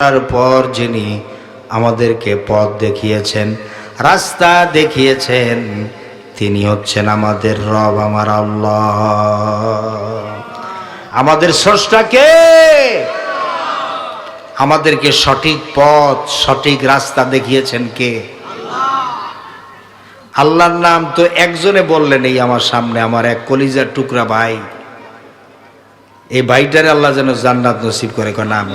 তারপর যিনি আমাদেরকে পথ দেখিয়েছেন, রাস্তা দেখিয়েছেন, তিনি হচ্ছেন আমাদের রব, আমার আল্লাহ। আমাদের স্রষ্টাকে আমাদেরকে সঠিক পথ সঠিক রাস্তা দেখিয়েছেন কে? আল্লাহর নাম তো একজনে বললেন, এই আমার সামনে আমার এক কলিজার টুকরা ভাই। এই ভাইটারে আল্লাহ যেন জান্নাত নসিব করে, নাম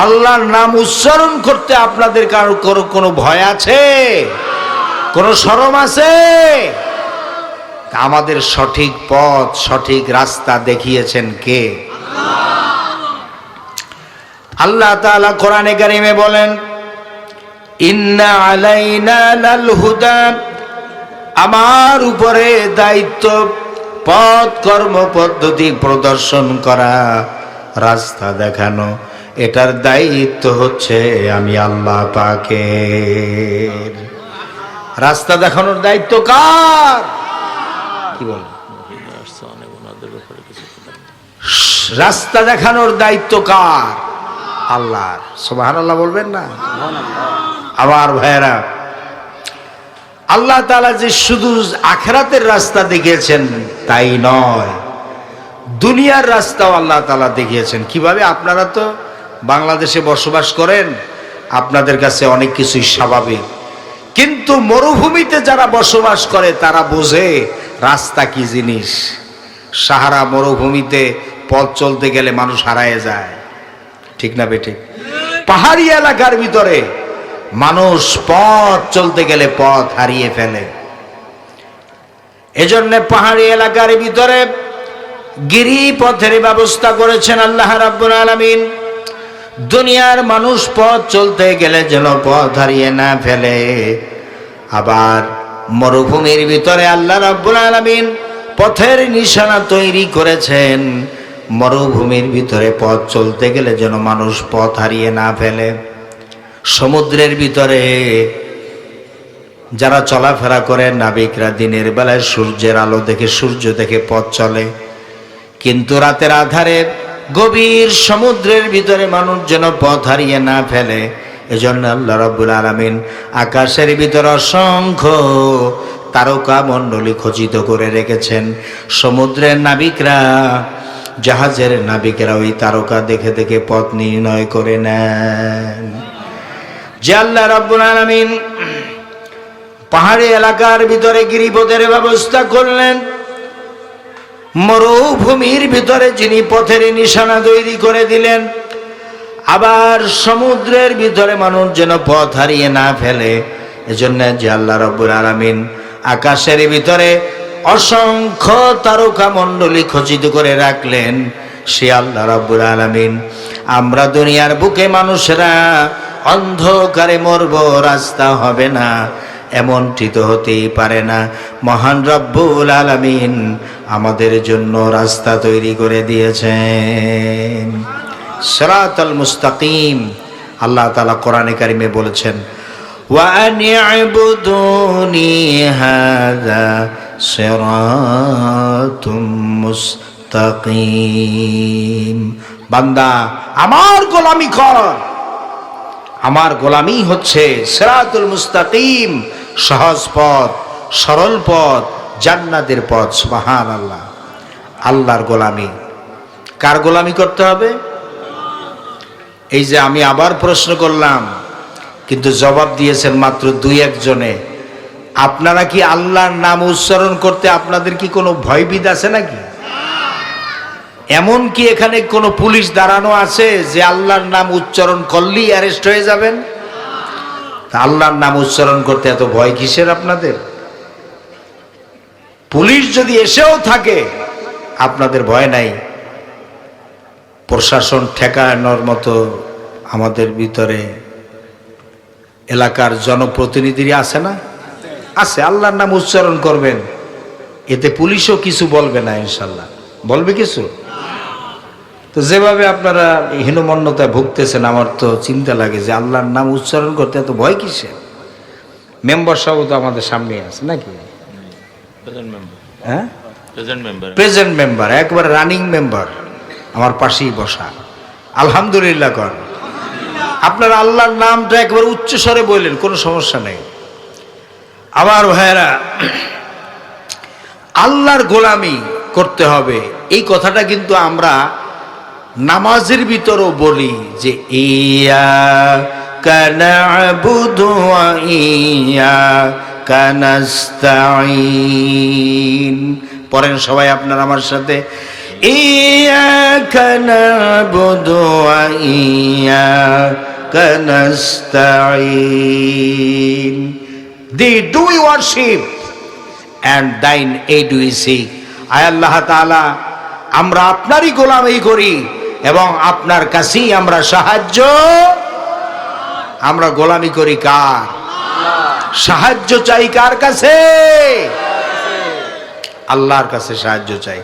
আল্লাহর নাম উচ্চারণ করতে আপনাদের কারো কোনো ভয় আছে, কোনো শরম আছে? আমাদের সঠিক পথ সঠিক রাস্তা দেখিয়েছেন কে? আল্লাহ তাআলা কোরআনে কারিমে বলেন, ইন্না আলাইনা লাল হুদা, আমার উপরে দায়িত্ব পথ কর্ম পদ্ধতি প্রদর্শন করা, রাস্তা দেখানো, এটার দায়িত্ব হচ্ছে আমি আল্লাহ পাকের। রাস্তা দেখানোর দায়িত্ব কার? কি বল? রাস্তা দেখানোর দায়িত্ব কার? আল্লাহর। সুবহানাল্লাহ বলবেন না? আমার ভাইয়েরা, আল্লাহ তাআলা যে শুধু আখিরাতের রাস্তা দেখিয়েছেন তাই নয়, দুনিয়ার রাস্তাও আল্লাহ তাআলা দেখিয়েছেন। কিভাবে? আপনারা তো বাংলাদেশে বসবাস করেন, আপনাদের কাছে অনেক কিছুই স্বাভাবিক, কিন্তু মরুভূমিতে যারা বসবাস করে তারা বোঝে রাস্তা কি জিনিস। সাহারা মরুভূমিতে পথ চলতে গেলে মানুষ হারায় যায়, ঠিক না বেঠিক? পাহাড়ি এলাকার ভিতরে মানুষ পথ চলতে গেলে পথ হারিয়ে ফেলে। এজন্য পাহাড়ি এলাকার ভিতরে গিরিপথের ব্যবস্থা করেছেন আল্লাহ রাব্বুল আলামিন। দুনিয়ার মানুষ পথ চলতে গেলে যেন পথ হারিয়ে না ফেলে। আবার মরুভূমির ভিতরে আল্লাহ রাব্বুল আলামিন পথের নিশানা তৈরি করেছেন, মরুভূমির ভিতরে পথ চলতে গেলে যেন মানুষ পথ হারিয়ে না ফেলে। সমুদ্রের ভিতরে যারা চলাফেরা করে নাবিকরা দিনের বেলায় সূর্যের আলো দেখে সূর্য দেখে পথ চলে, কিন্তু রাতের আধারে গভীর সমুদ্রের ভিতরে মানুষ যেন পথ হারিয়ে না ফেলে, এজন্য আল্লাহ রাব্বুল আলামিন আকাশের ভিতরে অসংখ্য তারকা মণ্ডলী খচিত করে রেখেছেন। সমুদ্রের নাবিকরা, জাহাজের নাবিকেরা ওই তারকা দেখে দেখে পথ নির্ণয় করে নেন। যে আল্লাহ রাব্বুল আলামিন পাহাড়ি এলাকার ভিতরে গিরিপথের ব্যবস্থা করলেন, মরুভূমির ভিতরে যিনি পথের নিশানা তৈরি করে দিলেন, আবার সমুদ্রের ভিতরে মানুষ যেন পথ হারিয়ে না ফেলে, এজন্য যে আল্লাহ রাব্বুল আলামিন আকাশের ভিতরে অসংখ্য তারকা মণ্ডলী খচিত করে রাখলেন, সে আল্লাহ রাব্বুল আলামিন আমরা দুনিয়ার বুকে মানুষরা অন্ধকারে মরব, রাস্তা হবে না, এমনটি তো হতেই পারে না। মহান রব্বুল আলামিন আমাদের জন্য রাস্তা তৈরি করে দিয়েছেন, সিরাতাল মুস্তাকিম। আল্লাহ তাআলা কোরআনে কারিমে বলেছেন, ওয়া আনি'বুদুনি হাযা সিরাতুম মুস্তাকিম। বান্দা আমার গোলামি কর, আমার গোলামি হচ্ছে সিরাতুল মুস্তাকিম, সহজ পথ, সরল পথ, জান্নাতের পথ। সুবহানাল্লাহ। আল্লাহর গোলামি। কার গোলামি করতে হবে? এই যে আমি আবার প্রশ্ন করলাম, কিন্তু জবাব দিয়েছেন মাত্র দুই একজনে। আপনারা কি আল্লাহর নাম উচ্চারণ করতে আপনাদের কি কোনো ভয়ভীত আছে নাকি? এমন কি এখানে কোনো পুলিশ দাঁড়ানো আছে যে আল্লাহর নাম উচ্চারণ করলেই অ্যারেস্ট হয়ে যাবেন? আল্লাহর নাম উচ্চারণ করতে এত ভয় কিসের আপনাদের? পুলিশ যদি এসেও থাকে আপনাদের ভয় নাই। প্রশাসন ঠেকানোর মতো আমাদের ভিতরে এলাকার জনপ্রতিনিধিরা আছে না? আছে। আল্লাহর নাম উচ্চারণ করবেন, এতে পুলিশও কিছু বলবে না, ইনশাল্লাহ। বলবে কিছু? তো যেভাবে আপনারা হীনমন্যতায় ভুগতেছেন, আমার তো চিন্তা লাগে যে আল্লাহর নাম উচ্চারণ করতে এত ভয় কিসে? মেম্বার সব তো আমাদের সামনে আছে নাকি? হ্যাঁ, প্রেজেন্ট মেম্বার, একবার রানিং মেম্বার আমার পাশেই বসা। আলহামদুলিল্লাহ কর। আপনারা আল্লাহর নামটা একবার উচ্চ স্বরে বললেন, কোনো সমস্যা নেই। আমার ভাইয়েরা, আল্লাহর গোলামি করতে হবে, এই কথাটা কিন্তু আমরা নামাজের ভিতরও বলি যে ইয়্যাকা না'বুদু ওয়া ইয়্যাকা নাস্তাঈন। পড়েন সবাই আপনারা আমার সাথে, ইয়্যাকা না'বুদু ওয়া ইয়্যাকা নাস্তাঈন। Thee do we worship and thine aid we seek। আয় আল্লাহ তাআলা, আমরা আপনারই গোলামি করি এবং আপনার কাছেই আমরা সাহায্য। আমরা গোলামি করি কার? সাহায্য চাই কার কাছে? আল্লাহর কাছে সাহায্য চাই।